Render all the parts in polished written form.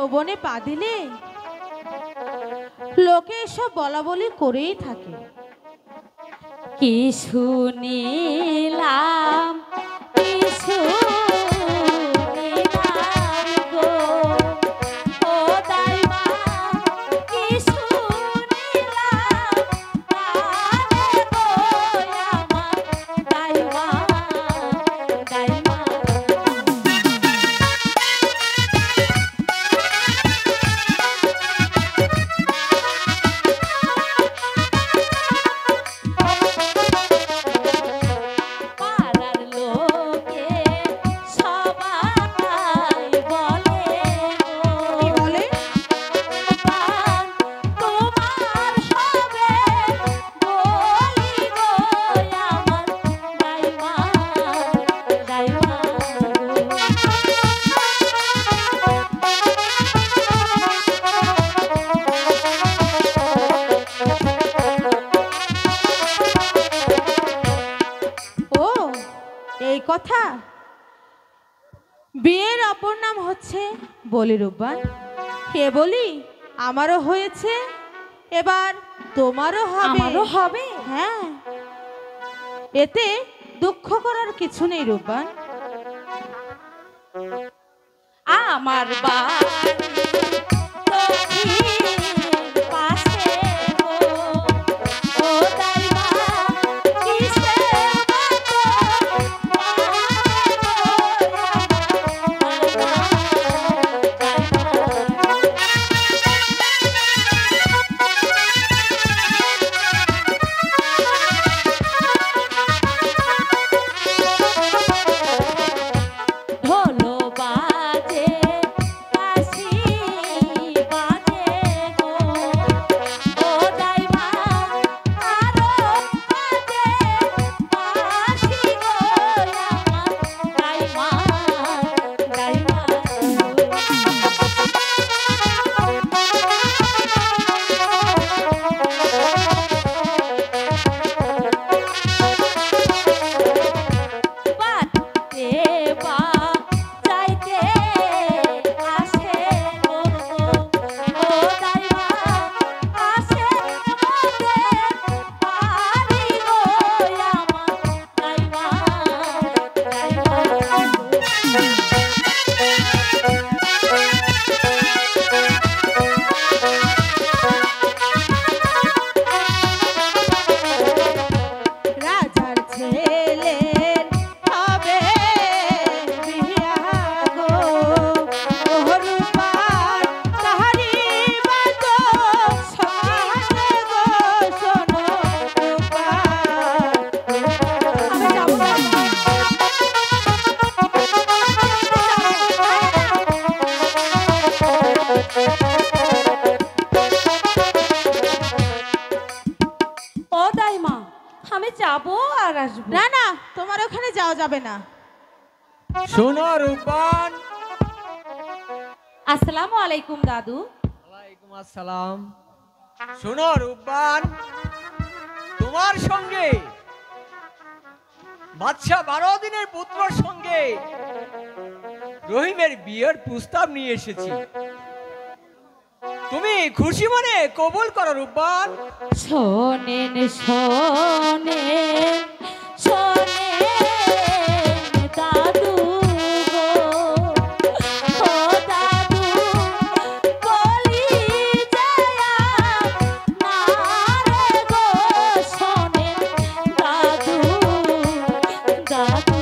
যৌবনে পা দিলে লোকে এসব বলা বলি করেই থাকে। কি শুনিলাম কি শুনিলাম গো ও দাইমা কি শুনিলাম কানে গো আমার দাইমা দাইমা কথা। বিয়ের অপর নাম হচ্ছে বলি রূপবান। কে বলি আমারও হয়েছে, এবার তোমারও হবে। হ্যাঁ, এতে দুঃখ করার কিছু নেই রূপবান। আমার না না, তোমার ওখানে যাওয়া যাবে না। শোনো রূপবান। আসসালামু আলাইকুম দাদু। ওয়ালাইকুম আসসালাম। শোনো রূপবান, তোমার সঙ্গে বাদশা 12 দিনের পুত্রর সঙ্গে রহিমের বিয়ের প্রস্তাব নিয়ে এসেছি। তুমি খুশি মনে কবুল করো রূপবান। শোনেন শোনেন শোনেন দাদু গো ও দাদু বলি যায় না রে গো শোনেন দাদু দাদু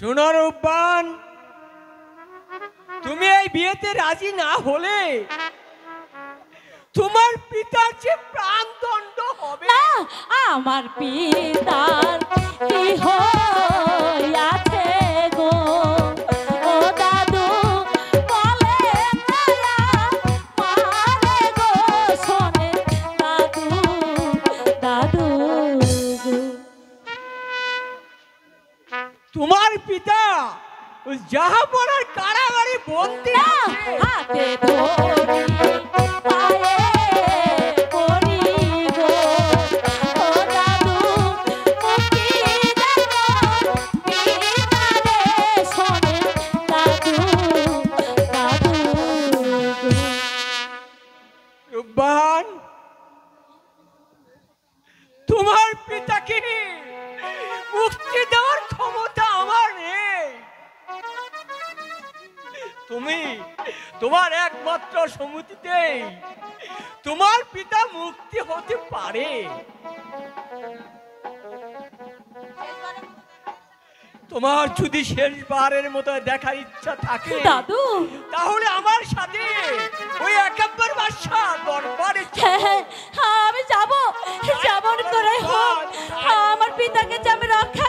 শোনো রূপবান, তুমি এই বিয়েতে রাজি না হলে তোমার পিতার যে প্রাণদণ্ড হবে। না, আমার পিতার কি হইয়াছে গো, ও দাদু বলেন দয়া মারে গো, শোনেন দাদু, দাদু গো। তোমার পিতা ওই জাহাপনার কারাগারে বন্দী না, আছে। হাতে ধরি পায়ে পড়ি গো, ও দাদু মুক্তি দাও পিতারে, শোনেন দাদু, দাদু গো। রূপবান, তোমার পিতাকে মুক্তি দেওয়ার ক্ষমতা আমার নেই। তুমি তোমার একমাত্র সম্মতিতেই তোমার পিতা মুক্তি হতে পারে। তোমার যদি শেষবারের মতো দেখার ইচ্ছা থাকে দাদু, তাহলে আমার সাথে ওই একাব্বর বাদশা দরবারে হ্যাঁ, হ্যাঁ, আমি যাব, যেমন করে হোক আমার পিতাকে যে আমি রক্ষা